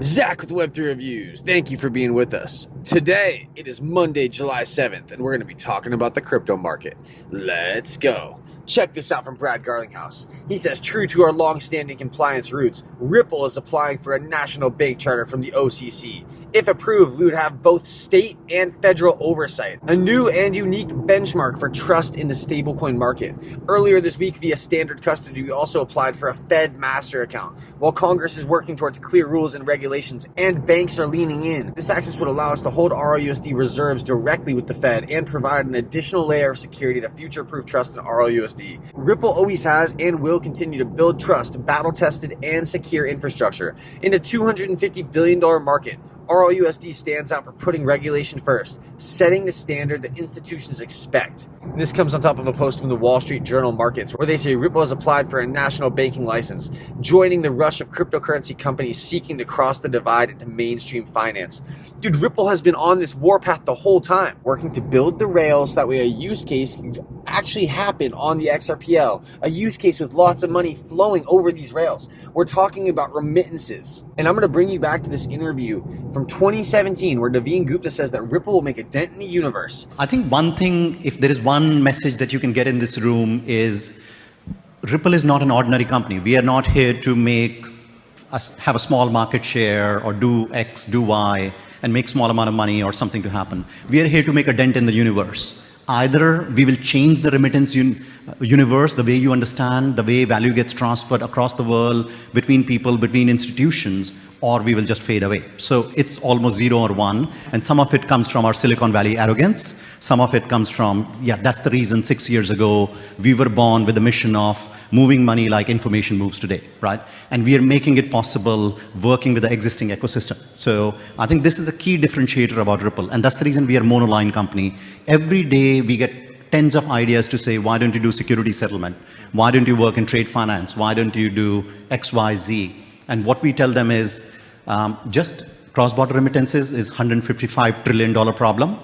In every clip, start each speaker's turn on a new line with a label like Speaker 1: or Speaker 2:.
Speaker 1: Zach with Web3 Reviews. Thank you for being with us. Today, it is Monday, July 7th, and we're going to be talking about the crypto market. Let's go. Check this out from Brad Garlinghouse. He says, true to our long-standing compliance roots, Ripple is applying for a national bank charter from the OCC. If approved, we would have both state and federal oversight, a new and unique benchmark for trust in the stablecoin market. Earlier this week, via standard custody, we also applied for a Fed master account. While Congress is working towards clear rules and regulations, and banks are leaning in, this access would allow us to hold RLUSD reserves directly with the Fed and provide an additional layer of security to future-proof trust in RLUSD. Ripple always has and will continue to build trust, battle-tested, and secure infrastructure in a $250 billion market. RLUSD stands out for putting regulation first, setting the standard that institutions expect. This comes on top of a post from the Wall Street Journal Markets where they say Ripple has applied for a national banking license, joining the rush of cryptocurrency companies seeking to cross the divide into mainstream finance. Dude, Ripple has been on this warpath the whole time, working to build the rails that way a use case can actually happen on the XRPL, a use case with lots of money flowing over these rails. We're talking about remittances. And I'm going to bring you back to this interview from 2017 where Naveen Gupta says that Ripple will make a dent in the universe.
Speaker 2: I think one thing, if there is one message that you can get in this room, is Ripple is not an ordinary company. We are not here to have a small market share or do X, do Y, and make small amount of money or something to happen. We are here to make a dent in the universe. Either we will change the remittance universe, the way you understand, the way value gets transferred across the world, between people, between institutions, or we will just fade away. So it's almost 0 or 1, and some of it comes from our Silicon Valley arrogance. Some of it comes from, that's the reason 6 years ago we were born with the mission of moving money like information moves today, right? And we are making it possible working with the existing ecosystem. So I think this is a key differentiator about Ripple, and that's the reason we are a monoline company. Every day we get tens of ideas to say, why don't you do security settlement? Why don't you work in trade finance? Why don't you do X, Y, Z? And what we tell them is, just cross-border remittances is $155 trillion problem.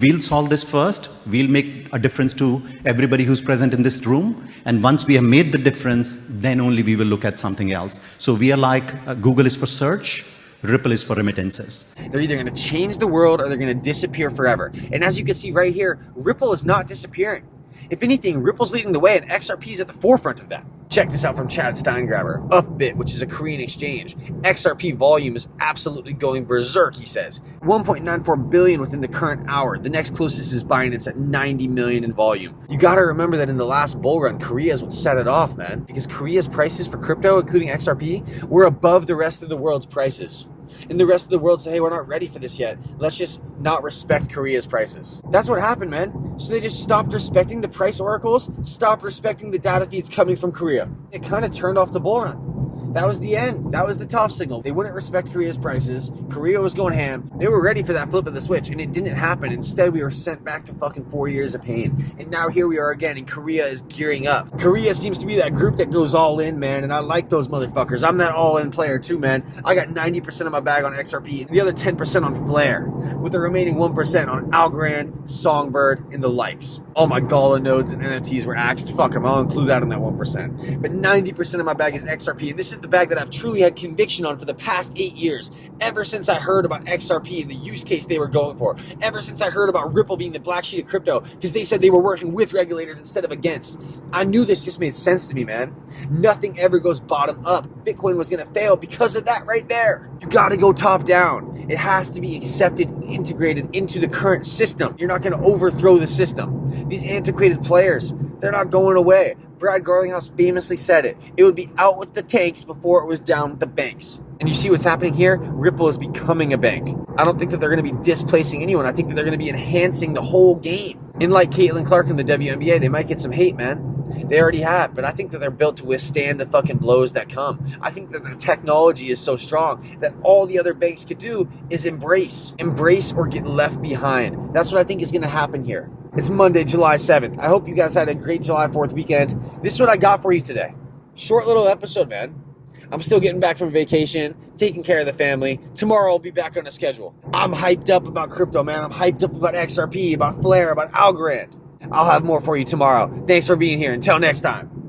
Speaker 2: We'll solve this first. We'll make a difference to everybody who's present in this room. And once we have made the difference, then only we will look at something else. So we are like, Google is for search, Ripple is for remittances.
Speaker 1: They're either going to change the world or they're going to disappear forever. And as you can see right here, Ripple is not disappearing. If anything, Ripple's leading the way and XRP is at the forefront of that. Check this out from Chad Steingraber. Upbit, which is a Korean exchange. XRP volume is absolutely going berserk, he says. 1.94 billion within the current hour. The next closest is Binance at 90 million in volume. You gotta remember that in the last bull run, Korea is what set it off, man. Because Korea's prices for crypto, including XRP, were above the rest of the world's prices. And the rest of the world said, hey, we're not ready for this yet. Let's just not respect Korea's prices. That's what happened, man. So they just stopped respecting the price oracles, stopped respecting the data feeds coming from Korea. It kind of turned off the bull run. That was the end. That was the top signal. They wouldn't respect Korea's prices. Korea was going ham. They were ready for that flip of the switch, and it didn't happen. Instead, we were sent back to fucking 4 years of pain. And now here we are again, and Korea is gearing up. Korea seems to be that group that goes all in, man, and I like those motherfuckers. I'm that all-in player too, man. I got 90% of my bag on XRP, and the other 10% on Flare, with the remaining 1% on Algorand, Songbird, and the likes. All my Gala nodes and NFTs were axed. Fuck them, I'll include that in that 1%. But 90% of my bag is XRP, and this is the bag that I've truly had conviction on for the past 8 years. Ever since I heard about XRP and the use case they were going for. Ever since I heard about Ripple being the black sheep of crypto, because they said they were working with regulators instead of against. I knew this just made sense to me, man. Nothing ever goes bottom up. Bitcoin was going to fail because of that right there. You got to go top down. It has to be accepted and integrated into the current system. You're not going to overthrow the system. These antiquated players, they're not going away. Brad Garlinghouse famously said it. It would be out with the tanks before it was down with the banks. And you see what's happening here? Ripple is becoming a bank. I don't think that they're going to be displacing anyone. I think that they're going to be enhancing the whole game. And like Caitlin Clark in the WNBA, they might get some hate, man. They already have, but I think that they're built to withstand the fucking blows that come. I think that their technology is so strong that all the other banks could do is embrace or get left behind. That's what I think is going to happen here. It's Monday, July 7th. I hope you guys had a great July 4th weekend. This is what I got for you today. Short little episode, man. I'm still getting back from vacation, taking care of the family. Tomorrow I'll be back on the schedule. I'm hyped up about crypto, man. I'm hyped up about XRP, about Flare, about Algorand. I'll have more for you tomorrow. Thanks for being here. Until next time.